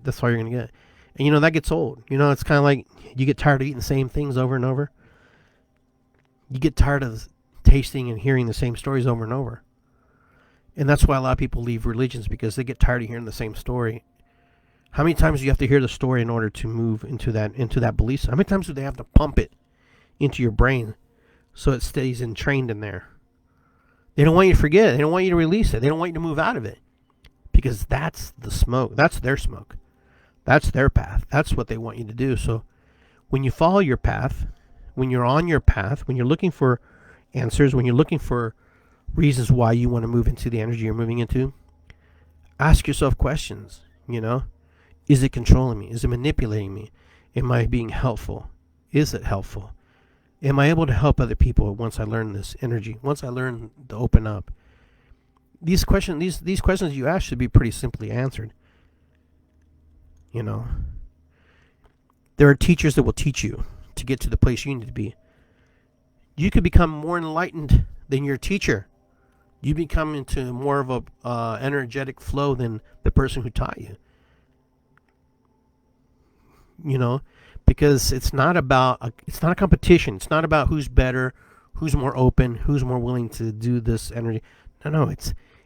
That's all you're going to get. And that gets old. It's kind of like you get tired of eating the same things over and over. You get tired of tasting and hearing the same stories over and over. And that's why a lot of people leave religions, because they get tired of hearing the same story. How many times do you have to hear the story in order to move into that belief? How many times do they have to pump it into your brain so it stays entrained in there? They don't want you to forget it. They don't want you to release it. They don't want you to move out of it, because that's the smoke. That's their smoke. That's their path. That's what they want you to do. So when you follow your path, when you're on your path, when you're looking for answers, when you're looking for reasons why you want to move into the energy you're moving into, ask yourself questions. Is it controlling me? Is it manipulating me? Am I being helpful? Is it helpful? Am I able to help other people once I learn this energy? Once I learn to open up? These questions you ask should be pretty simply answered. There are teachers that will teach you to get to the place you need to be. You could become more enlightened than your teacher. You become into more of a energetic flow than the person who taught you. You know, because it's not a competition. It's not about who's better, who's more open, who's more willing to do this energy. No,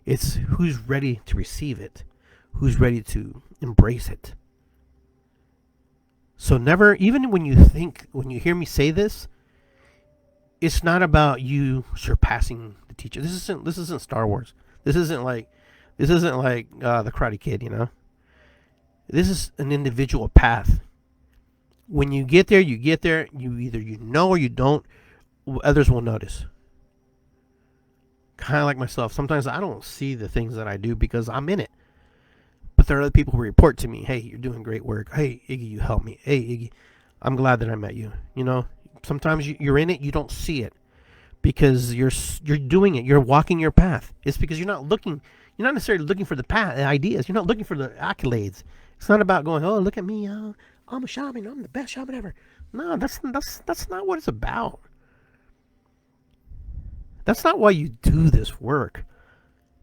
it's who's ready to receive it, who's ready to embrace it. So never, even when you hear me say this, it's not about you surpassing the teacher. This isn't Star Wars. This isn't like the Karate Kid. You know, this is an individual path. When you get there, you get there. You either know or you don't. Others will notice. Kind of like myself. Sometimes I don't see the things that I do because I'm in it. But there are other people who report to me, "Hey, you're doing great work. Hey, Iggy, you helped me. Hey, Iggy, I'm glad that I met you." You know, sometimes you're in it, you don't see it because you're doing it. You're walking your path. It's because you're not necessarily looking for the ideas. You're not looking for the accolades. It's not about going, "Oh, look at me. I'm a shaman. I'm the best shaman ever." No, that's not what it's about. That's not why you do this work.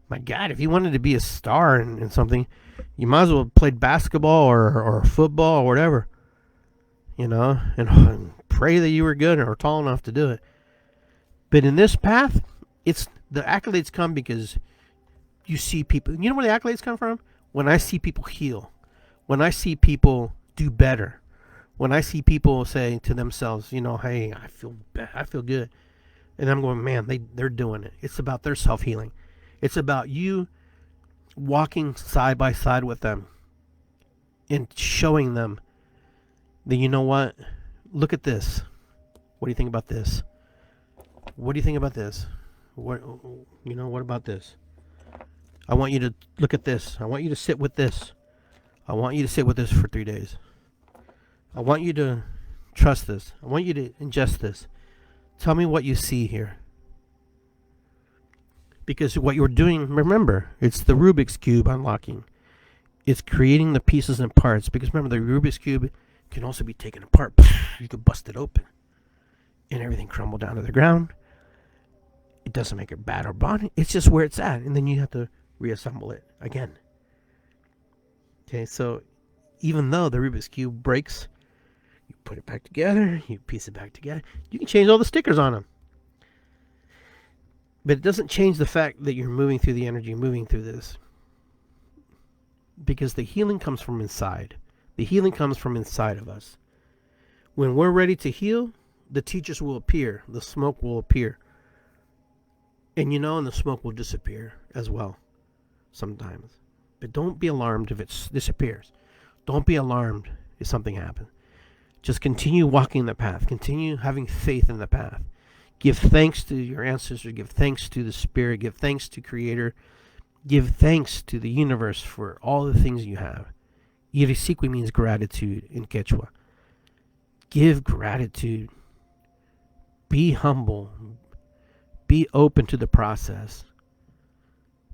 My God, if you wanted to be a star in something, you might as well have played basketball or football or whatever. You know, and pray that you were good or tall enough to do it. But in this path, it's the accolades come because you see people. You know where the accolades come from? When I see people heal, when I see people do better, when I see people say to themselves, you know, "Hey, I feel good," and I'm going, "Man, they're doing it." It's about their self-healing. It's about you walking side by side with them and showing them that, you know what? Look at this. What do you think about this? What do you think about this? What about this? I want you to look at this. I want you to sit with this. I want you to sit with this for 3 days. I want you to trust this. I want you to ingest this. Tell me what you see here. Because what you're doing, remember, it's the Rubik's Cube unlocking. It's creating the pieces and parts. Because remember, the Rubik's Cube can also be taken apart. You could bust it open. And everything crumble down to the ground. It doesn't make it bad or bad. It's just where it's at. And then you have to reassemble it again. Okay, so even though the Rubik's Cube breaks, you put it back together, you piece it back together. You can change all the stickers on them. But it doesn't change the fact that you're moving through the energy, moving through this. Because the healing comes from inside. The healing comes from inside of us. When we're ready to heal, the teachers will appear. The smoke will appear. And the smoke will disappear as well sometimes. But don't be alarmed if it disappears. Don't be alarmed if something happens. Just continue walking the path. Continue having faith in the path. Give thanks to your ancestors. Give thanks to the Spirit. Give thanks to Creator. Give thanks to the universe for all the things you have. Irisikwi means gratitude in Quechua. Give gratitude. Be humble. Be open to the process.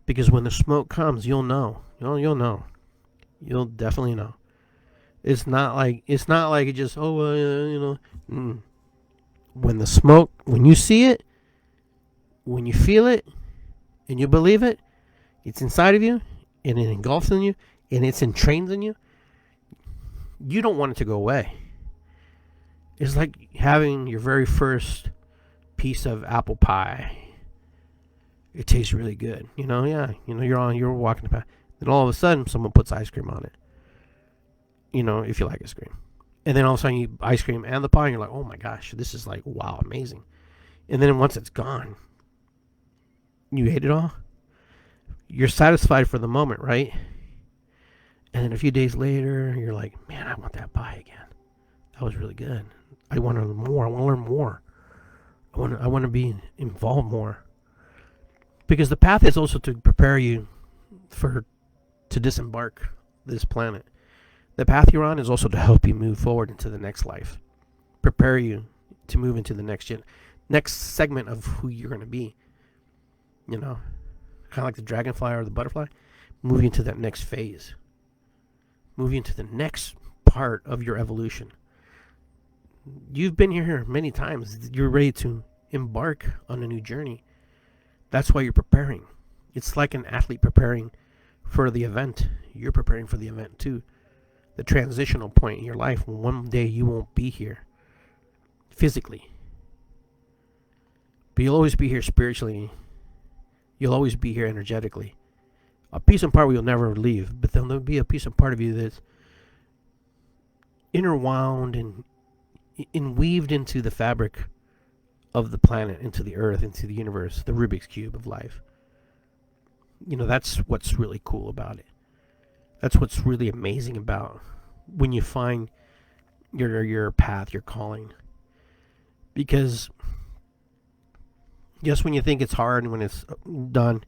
Because when the smoke comes, you'll know. You'll know. You'll definitely know. It's not like it just, When the smoke, when you see it, when you feel it, and you believe it, it's inside of you, and it engulfs in you, and it's entrained in you, you don't want it to go away. It's like having your very first piece of apple pie. It tastes really good. You're walking the path. Then all of a sudden, someone puts ice cream on it. If you like ice cream. And then all of a sudden you eat ice cream and the pie, and you're like, oh my gosh, this is like, wow, amazing. And then once it's gone, you ate it all. You're satisfied for the moment, right? And then a few days later, you're like, man, I want that pie again. That was really good. I want to learn more. I want to learn more. I want to be involved more. Because the path is also to prepare you to disembark this planet. The path you're on is also to help you move forward into the next life. Prepare you to move into the next segment of who you're going to be. Kind of like the dragonfly or the butterfly. Move you into that next phase. Move you into the next part of your evolution. You've been here many times. You're ready to embark on a new journey. That's why you're preparing. It's like an athlete preparing for the event. You're preparing for the event too. The transitional point in your life when one day you won't be here physically. But you'll always be here spiritually. You'll always be here energetically. A piece and part of you will never leave, but there'll be a piece and part of you that's interwound and weaved into the fabric of the planet, into the earth, into the universe, the Rubik's Cube of life. That's what's really cool about it. That's what's really amazing about when you find your path, your calling. Because just when you think it's hard and when it's done,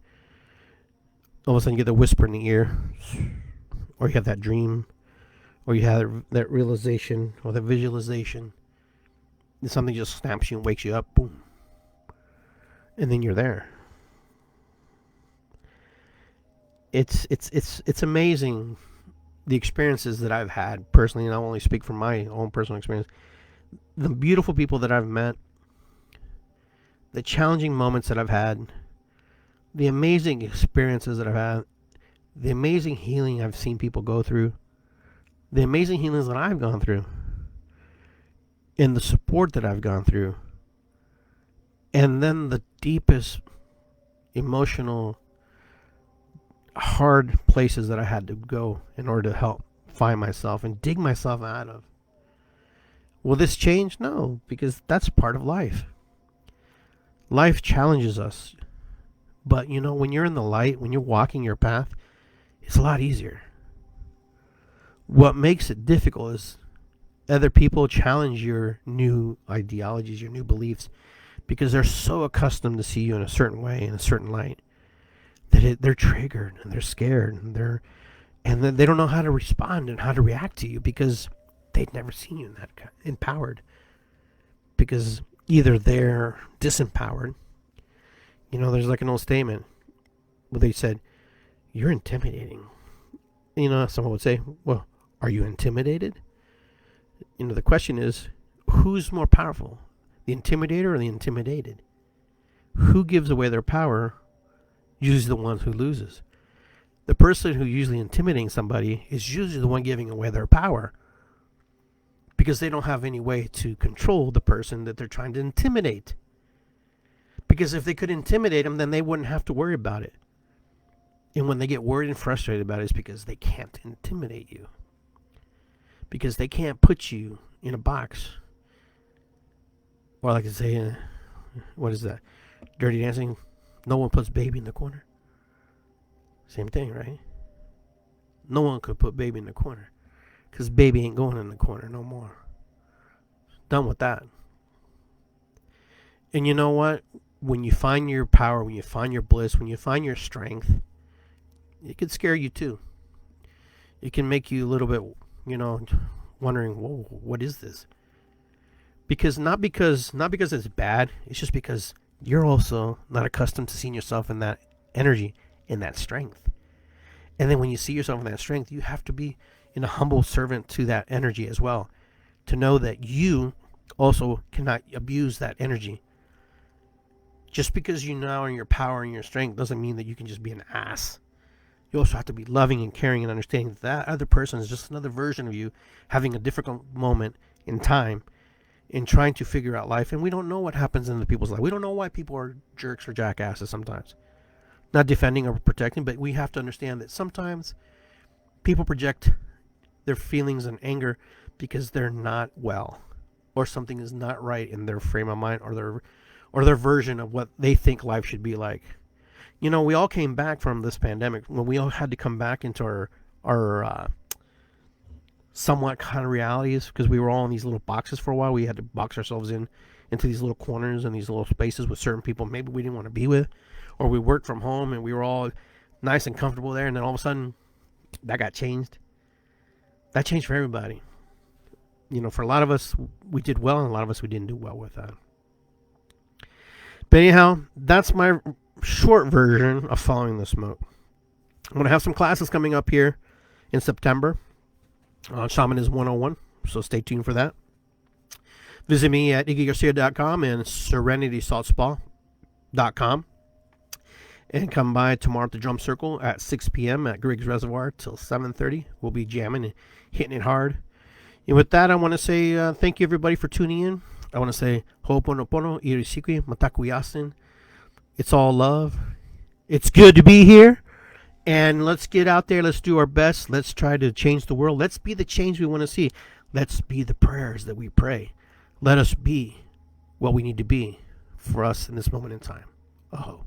all of a sudden you get the whisper in the ear, or you have that dream, or you have that realization or that visualization, and something just snaps you and wakes you up, boom, and then you're there. It's amazing the experiences that I've had personally, and I only speak from my own personal experience. The beautiful people that I've met, the challenging moments that I've had, the amazing experiences that I've had, the amazing healing I've seen people go through, the amazing healings that I've gone through, and the support that I've gone through, and then the deepest emotional hard places that I had to go in order to help find myself and dig myself out of. Will this change? No, because that's part of life. Life challenges us. But when you're in the light, when you're walking your path, it's a lot easier. What makes it difficult is other people challenge your new ideologies, your new beliefs, because they're so accustomed to see you in a certain way, in a certain light, that they're triggered and they're scared and they don't know how to respond and how to react to you because they'd never seen you in that empowered. Because either they're disempowered. There's like an old statement where they said, "You're intimidating." Someone would say, "Well, are you intimidated?" The question is, who's more powerful, the intimidator or the intimidated? Who gives away their power? Usually the one who loses. The person who usually intimidating somebody is usually the one giving away their power, because they don't have any way to control the person that they're trying to intimidate. Because if they could intimidate them, then they wouldn't have to worry about it. And when they get worried and frustrated about it, it's because they can't intimidate you. Because they can't put you in a box. Or like I say, what is that? Dirty Dancing? No one puts baby in the corner. Same thing, right? No one could put baby in the corner. Because baby ain't going in the corner no more. Done with that. And you know what? When you find your power, when you find your bliss, when you find your strength, it can scare you too. It can make you a little bit, wondering, whoa, what is this? Not because it's bad, it's just because you're also not accustomed to seeing yourself in that energy, in that strength. And then when you see yourself in that strength, you have to be in a humble servant to that energy as well, to know that you also cannot abuse that energy. Just because you know in your power and your strength doesn't mean that you can just be an ass. You also have to be loving and caring and understanding that other person is just another version of you having a difficult moment in time in trying to figure out life. And we don't know what happens in the people's life. We don't know why people are jerks or jackasses sometimes. Not defending or protecting, but we have to understand that sometimes people project their feelings and anger because they're not well, or something is not right in their frame of mind, or their version of what they think life should be like. We all came back from this pandemic when we all had to come back into our somewhat kind of realities, because we were all in these little boxes for a while. We had to box ourselves into these little corners and these little spaces with certain people maybe we didn't want to be with, or we worked from home and we were all nice and comfortable there, and then all of a sudden that got changed. That changed for everybody. For a lot of us, we did well, and a lot of us, we didn't do well with that. But anyhow, that's my short version of following the smoke. I'm going to have some classes coming up here in September on Shamanism 101, so stay tuned for that. Visit me at iggygarcia.com and serenitysaltspa.com. And come by tomorrow at the Drum Circle at 6 p.m. at Griggs Reservoir till 7:30. We'll be jamming and hitting it hard. And with that, I want to say thank you, everybody, for tuning in. I want to say ho'oponopono, irisikwi, matakuyasin. It's all love. It's good to be here. And let's get out there. Let's do our best. Let's try to change the world. Let's be the change we want to see. Let's be the prayers that we pray. Let us be what we need to be for us in this moment in time. Oh.